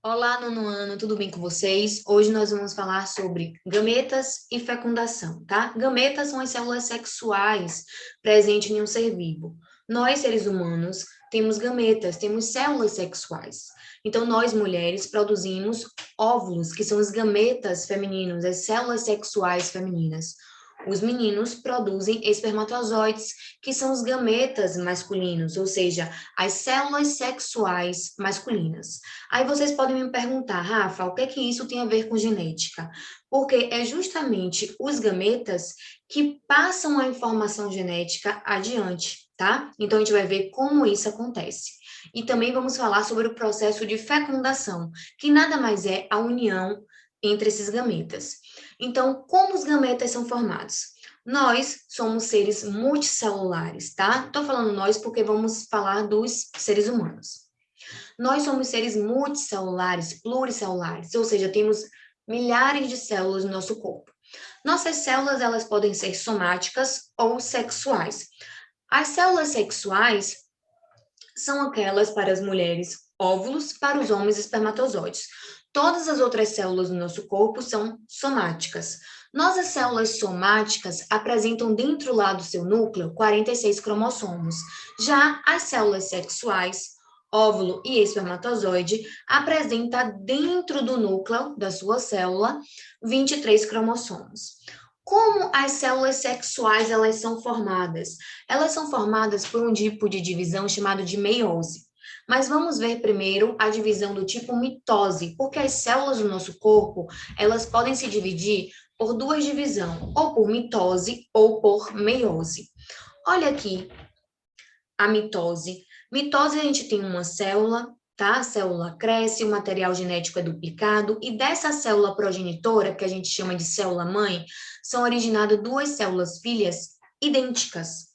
Olá, nono ano, tudo bem com vocês? Hoje nós vamos falar sobre gametas e fecundação, tá? Gametas são as células sexuais presentes em um ser vivo. Nós, seres humanos, temos gametas, temos células sexuais. Então, nós, mulheres, produzimos óvulos, que são os gametas femininos, as células sexuais femininas. Os meninos produzem espermatozoides, que são os gametas masculinos, ou seja, as células sexuais masculinas. Aí vocês podem me perguntar, Rafa, o que é que isso tem a ver com genética? Porque é justamente os gametas que passam a informação genética adiante, tá? Então a gente vai ver como isso acontece. E também vamos falar sobre o processo de fecundação, que nada mais é a união entre esses gametas. Então, como os gametas são formados? Nós somos seres multicelulares, tá? Tô falando nós porque vamos falar dos seres humanos. Nós somos seres multicelulares, pluricelulares, ou seja, temos milhares de células no nosso corpo. Nossas células, elas podem ser somáticas ou sexuais. As células sexuais são aquelas para as mulheres óvulos, para os homens espermatozoides. Todas as outras células do nosso corpo são somáticas. Nossas células somáticas apresentam dentro lá do seu núcleo 46 cromossomos. Já as células sexuais, óvulo e espermatozoide, apresenta dentro do núcleo da sua célula 23 cromossomos. Como as células sexuais elas são formadas? Elas são formadas por um tipo de divisão chamado de meiose. Mas vamos ver primeiro a divisão do tipo mitose, porque as células do nosso corpo, elas podem se dividir por duas divisões, ou por mitose ou por meiose. Olha aqui a mitose. Mitose, a gente tem uma célula, tá? A célula cresce, o material genético é duplicado, e dessa célula progenitora, que a gente chama de célula-mãe, são originadas duas células filhas idênticas.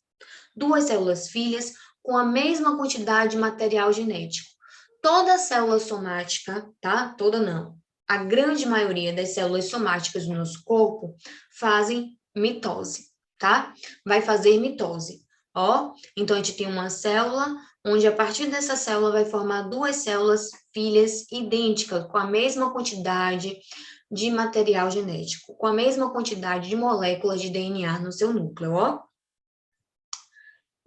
Duas células filhas com a mesma quantidade de material genético. Toda célula somática, tá? Toda não. A grande maioria das células somáticas do nosso corpo fazem mitose, tá? Vai fazer mitose. Ó, então a gente tem uma célula onde a partir dessa célula vai formar duas células filhas idênticas, com a mesma quantidade de material genético, com a mesma quantidade de moléculas de DNA no seu núcleo, ó.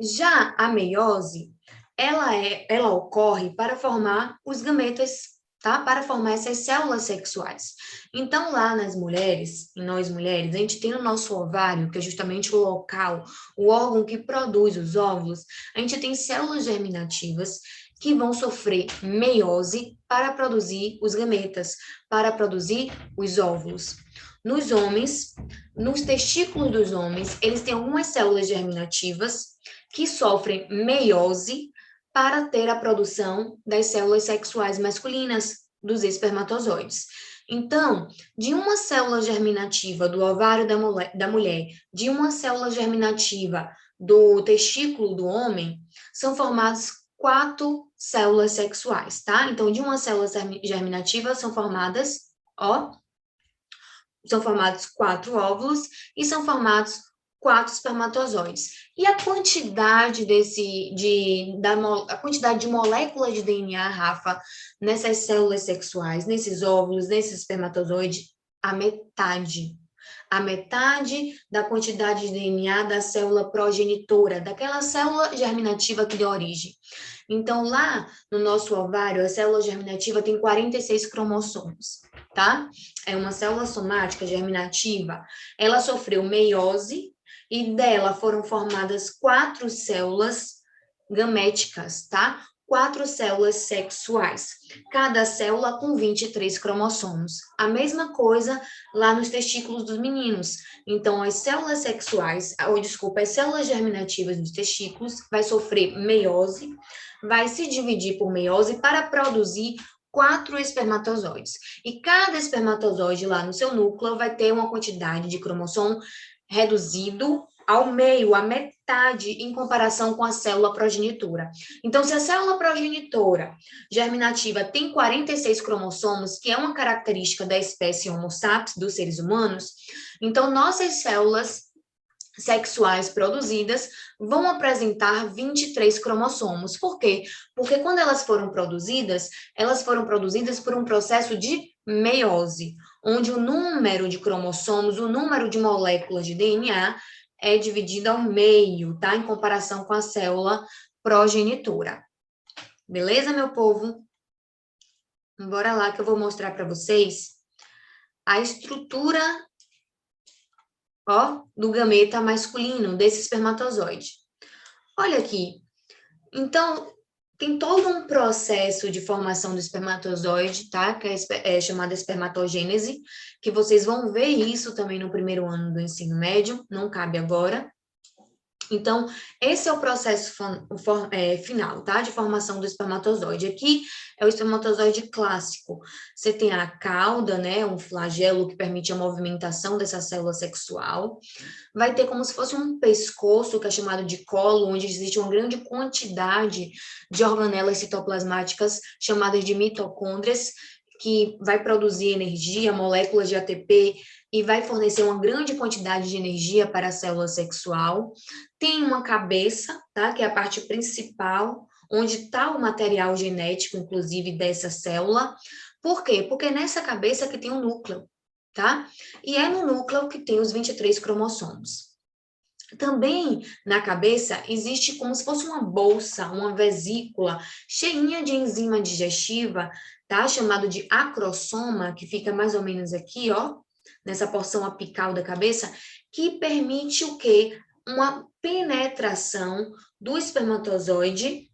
Já a meiose, ela ocorre para formar os gametas, tá? Para formar essas células sexuais. Então, lá nas mulheres, em nós mulheres, a gente tem o nosso ovário, que é justamente o local, o órgão que produz os óvulos, a gente tem células germinativas que vão sofrer meiose para produzir os gametas, para produzir os óvulos. Nos homens, nos testículos dos homens, eles têm algumas células germinativas que sofrem meiose para ter a produção das células sexuais masculinas, dos espermatozoides. Então, de uma célula germinativa do ovário da mulher, de uma célula germinativa do testículo do homem, são formadas 4 células sexuais, tá? Então, de uma célula germinativa são formadas, ó, são formados 4 óvulos e são formados 4 espermatozoides. E a quantidade a quantidade de moléculas de DNA, Rafa, nessas células sexuais, nesses óvulos, nesses espermatozoides, a metade. A metade da quantidade de DNA da célula progenitora, daquela célula germinativa que deu origem. Então, lá no nosso ovário, a célula germinativa tem 46 cromossomos, tá? É uma célula somática germinativa. Ela sofreu meiose e dela foram formadas 4 células gaméticas, tá? 4 células sexuais, cada célula com 23 cromossomos. A mesma coisa lá nos testículos dos meninos. Então, as células sexuais, as células germinativas dos testículos vai sofrer meiose, vai se dividir por meiose para produzir 4 espermatozoides. E cada espermatozoide lá no seu núcleo vai ter uma quantidade de cromossomo reduzido ao meio, à metade, em comparação com a célula progenitora. Então, se a célula progenitora germinativa tem 46 cromossomos, que é uma característica da espécie Homo sapiens, dos seres humanos, então nossas células sexuais produzidas vão apresentar 23 cromossomos. Por quê? Porque quando elas foram produzidas por um processo de meiose, onde o número de cromossomos, o número de moléculas de DNA é dividido ao meio, tá? Em comparação com a célula progenitora. Beleza, meu povo? Bora lá que eu vou mostrar para vocês a estrutura, ó, do gameta masculino, desse espermatozoide. Olha aqui. Então, tem todo um processo de formação do espermatozoide, tá? Que é chamada espermatogênese, que vocês vão ver isso também no primeiro ano do ensino médio, não cabe agora. Então, esse é o processo final, tá? De formação do espermatozoide. Aqui é o espermatozoide clássico. Você tem a cauda, né? Um flagelo que permite a movimentação dessa célula sexual. Vai ter como se fosse um pescoço, que é chamado de colo, onde existe uma grande quantidade de organelas citoplasmáticas, chamadas de mitocôndrias, que vai produzir energia, moléculas de ATP, e vai fornecer uma grande quantidade de energia para a célula sexual. Tem uma cabeça, tá? Que é a parte principal, onde está o material genético, inclusive, dessa célula. Por quê? Porque é nessa cabeça que tem o núcleo, tá? E é no núcleo que tem os 23 cromossomos. Também na cabeça existe como se fosse uma bolsa, uma vesícula cheinha de enzima digestiva, tá? Chamado de acrossoma, que fica mais ou menos aqui, ó, nessa porção apical da cabeça, que permite o quê? Uma penetração do espermatozoide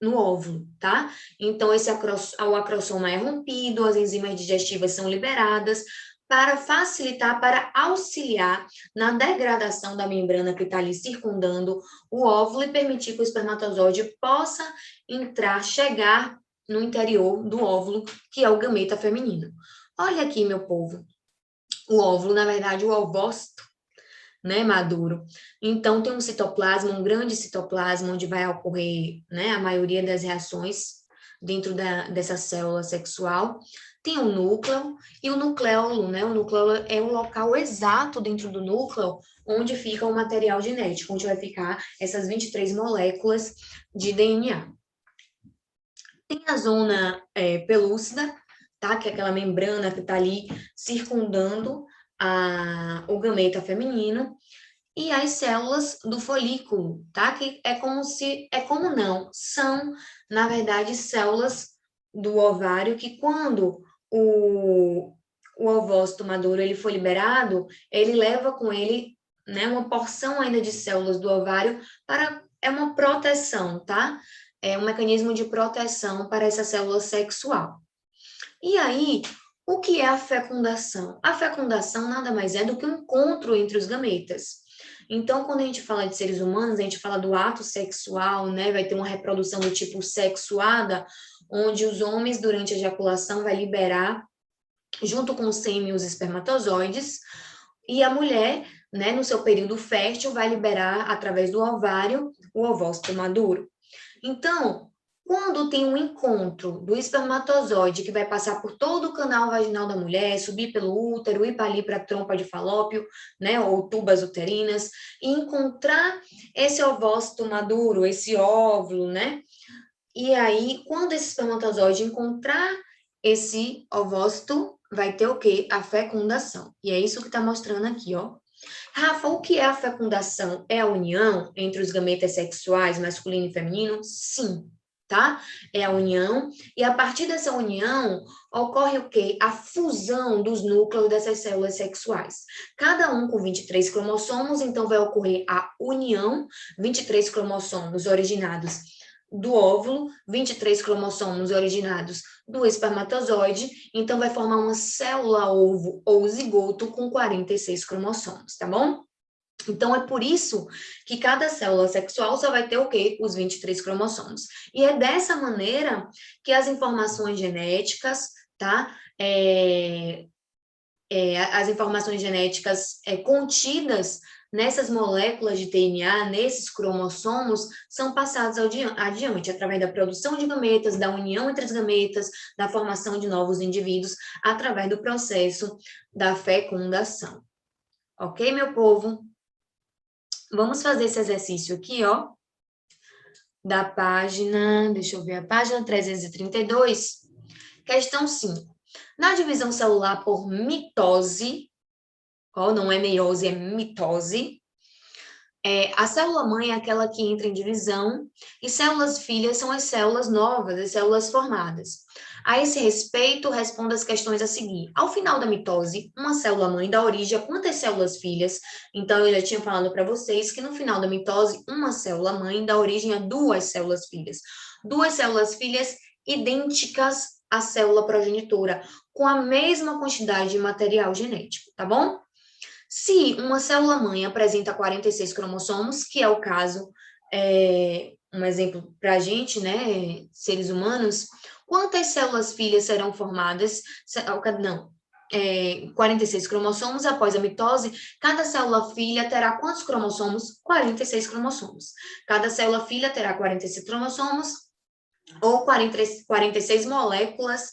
no óvulo, tá? Então, o acrossoma é rompido, as enzimas digestivas são liberadas para facilitar, para auxiliar na degradação da membrana que está ali circundando o óvulo e permitir que o espermatozoide possa entrar, chegar no interior do óvulo, que é o gameta feminino. Olha aqui, meu povo, o óvulo, na verdade, o ovócito, né, maduro. Então, tem um citoplasma, um grande citoplasma, onde vai ocorrer, né, a maioria das reações dentro dessa célula sexual. Tem o núcleo e o nucleolo, né? O nucleolo é o local exato dentro do núcleo onde fica o material genético, onde vai ficar essas 23 moléculas de DNA. Tem a zona pelúcida, tá? Que é aquela membrana que está ali circundando o gameta feminino, e as células do folículo, tá? Que são, na verdade, células do ovário que quando o ovócito maduro ele for liberado, ele leva com ele, né, uma porção ainda de células do ovário é uma proteção, tá? É um mecanismo de proteção para essa célula sexual. E aí, o que é a fecundação? A fecundação nada mais é do que um encontro entre os gametas. Então, quando a gente fala de seres humanos, a gente fala do ato sexual, né? Vai ter uma reprodução do tipo sexuada, onde os homens, durante a ejaculação, vai liberar, junto com o sêmen, os espermatozoides, e a mulher, né, no seu período fértil, vai liberar, através do ovário, o ovócito maduro. Então, quando tem um encontro do espermatozoide que vai passar por todo o canal vaginal da mulher, subir pelo útero, ir para ali para a trompa de falópio, né, ou tubas uterinas, e encontrar esse ovócito maduro, esse óvulo, né? E aí, quando esse espermatozoide encontrar esse ovócito, vai ter o quê? A fecundação. E é isso que está mostrando aqui, ó. Rafa, o que é a fecundação? É a união entre os gametas sexuais, masculino e feminino? Sim, tá? É a união, e a partir dessa união ocorre o quê? A fusão dos núcleos dessas células sexuais. Cada um com 23 cromossomos, então vai ocorrer a união, 23 cromossomos originados do óvulo, 23 cromossomos originados do espermatozoide, então vai formar uma célula ovo ou zigoto com 46 cromossomos, tá bom? Então, é por isso que cada célula sexual só vai ter o quê? Os 23 cromossomos. E é dessa maneira que as informações genéticas, tá? As informações genéticas contidas nessas moléculas de DNA, nesses cromossomos, são passadas adiante, através da produção de gametas, da união entre os gametas, da formação de novos indivíduos, através do processo da fecundação. Ok, meu povo? Vamos fazer esse exercício aqui, ó, da página, deixa eu ver, a página 332, questão 5. Na divisão celular por mitose, ó, não é meiose, é mitose, a célula-mãe é aquela que entra em divisão, e células-filhas são as células novas, as células formadas. A esse respeito, responda as questões a seguir. Ao final da mitose, uma célula-mãe dá origem a quantas células-filhas? Então, eu já tinha falado para vocês que no final da mitose, uma célula-mãe dá origem a duas células-filhas. Duas células-filhas idênticas à célula progenitora, com a mesma quantidade de material genético, tá bom? Se uma célula-mãe apresenta 46 cromossomos, que é o caso, um exemplo para a gente, né, seres humanos, quantas células-filhas serão formadas? Não, 46 cromossomos após a mitose, cada célula-filha terá quantos cromossomos? 46 cromossomos. Cada célula-filha terá 46 cromossomos ou 46 moléculas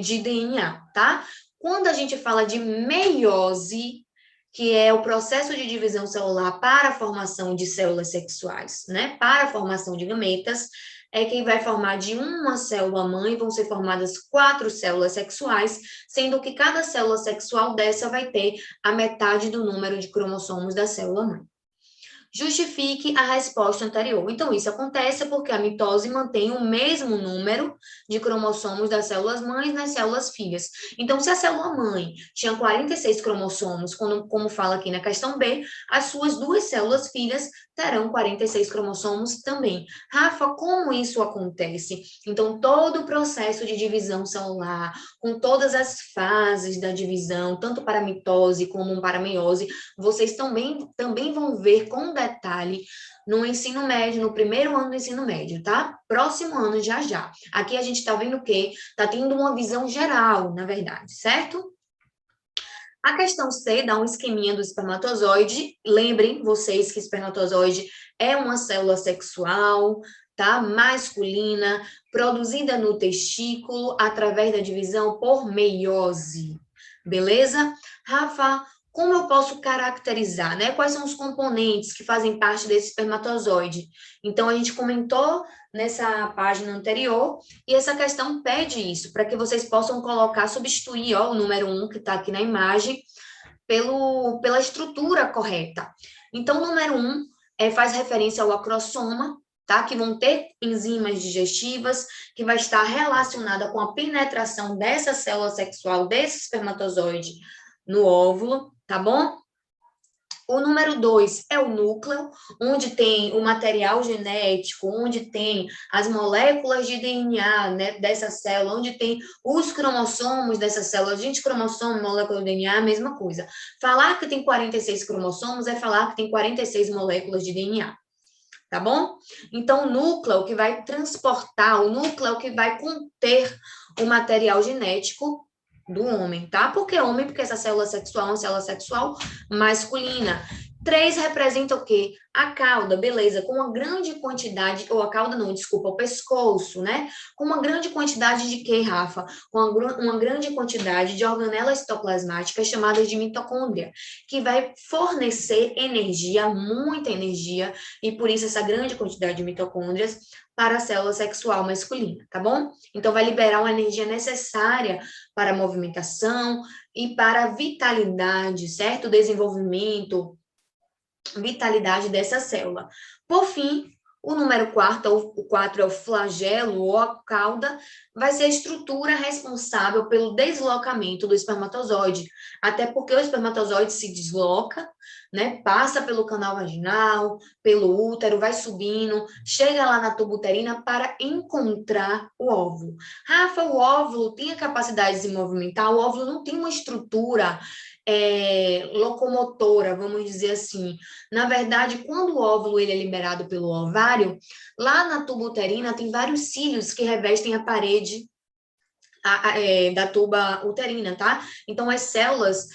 de DNA, tá? Quando a gente fala de meiose, que é o processo de divisão celular para a formação de células sexuais, né? Para a formação de gametas, é quem vai formar de uma célula-mãe, vão ser formadas 4 células sexuais, sendo que cada célula sexual dessa vai ter a metade do número de cromossomos da célula-mãe. Justifique a resposta anterior. Então, isso acontece porque a mitose mantém o mesmo número de cromossomos das células-mães nas células-filhas. Então, se a célula-mãe tinha 46 cromossomos, como fala aqui na questão B, as suas duas células-filhas terão 46 cromossomos também. Rafa, como isso acontece? Então, todo o processo de divisão celular, com todas as fases da divisão, tanto para a mitose como para a meiose, vocês também vão ver com detalhe no ensino médio, no primeiro ano do ensino médio, tá? Próximo ano, já já. Aqui a gente está vendo o quê? Está tendo uma visão geral, na verdade, certo? A questão C dá um esqueminha do espermatozoide. Lembrem vocês que espermatozoide é uma célula sexual, tá? Masculina, produzida no testículo através da divisão por meiose. Beleza? Rafa, como eu posso caracterizar, né? Quais são os componentes que fazem parte desse espermatozoide? Então, a gente comentou nessa página anterior, e essa questão pede isso, para que vocês possam colocar, substituir ó, o número 1, que está aqui na imagem, pela estrutura correta. Então, o número 1 faz referência ao acrossoma, tá? Que vão ter enzimas digestivas, que vai estar relacionada com a penetração dessa célula sexual, desse espermatozoide no óvulo, tá bom? O número 2 é o núcleo, onde tem o material genético, onde tem as moléculas de DNA, né, dessa célula, onde tem os cromossomos dessa célula. Gente, cromossomo, molécula de DNA, a mesma coisa. Falar que tem 46 cromossomos é falar que tem 46 moléculas de DNA. Tá bom? Então, o núcleo que vai transportar, o núcleo que vai conter o material genético do homem, tá? Por que homem? Porque essa célula sexual é uma célula sexual masculina. 3 representa o quê? A cauda, beleza, com uma grande quantidade, ou a cauda não, desculpa, o pescoço, né? Com uma grande quantidade de quê, Rafa? Com uma grande quantidade de organelas citoplasmáticas chamadas de mitocôndria, que vai fornecer energia, muita energia, e por isso essa grande quantidade de mitocôndrias para a célula sexual masculina, tá bom? Então, vai liberar uma energia necessária para a movimentação e para a vitalidade, certo? O desenvolvimento, vitalidade dessa célula. Por fim, o número 4, o 4 é o flagelo ou a cauda, vai ser a estrutura responsável pelo deslocamento do espermatozoide, até porque o espermatozoide se desloca, né, passa pelo canal vaginal, pelo útero, vai subindo, chega lá na tuba uterina para encontrar o óvulo. Rafa, o óvulo tem a capacidade de se movimentar, o óvulo não tem uma estrutura locomotora, vamos dizer assim. Na verdade, quando o óvulo ele é liberado pelo ovário, lá na tuba uterina tem vários cílios que revestem a parede da tuba uterina, tá? Então, as células,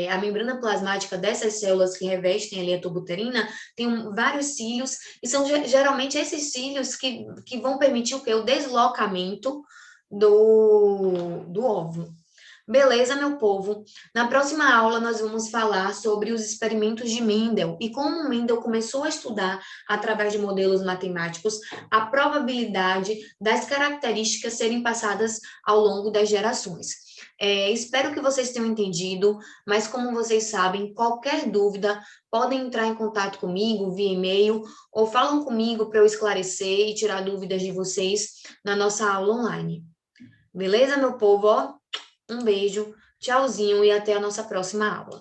a membrana plasmática dessas células que revestem ali a tuba uterina, tem vários cílios, e são geralmente esses cílios que vão permitir o quê? O deslocamento do óvulo. Beleza, meu povo? Na próxima aula, nós vamos falar sobre os experimentos de Mendel e como Mendel começou a estudar, através de modelos matemáticos, a probabilidade das características serem passadas ao longo das gerações. Espero que vocês tenham entendido, mas como vocês sabem, qualquer dúvida, podem entrar em contato comigo via e-mail ou falam comigo para eu esclarecer e tirar dúvidas de vocês na nossa aula online. Beleza, meu povo? Ó, um beijo, tchauzinho e até a nossa próxima aula.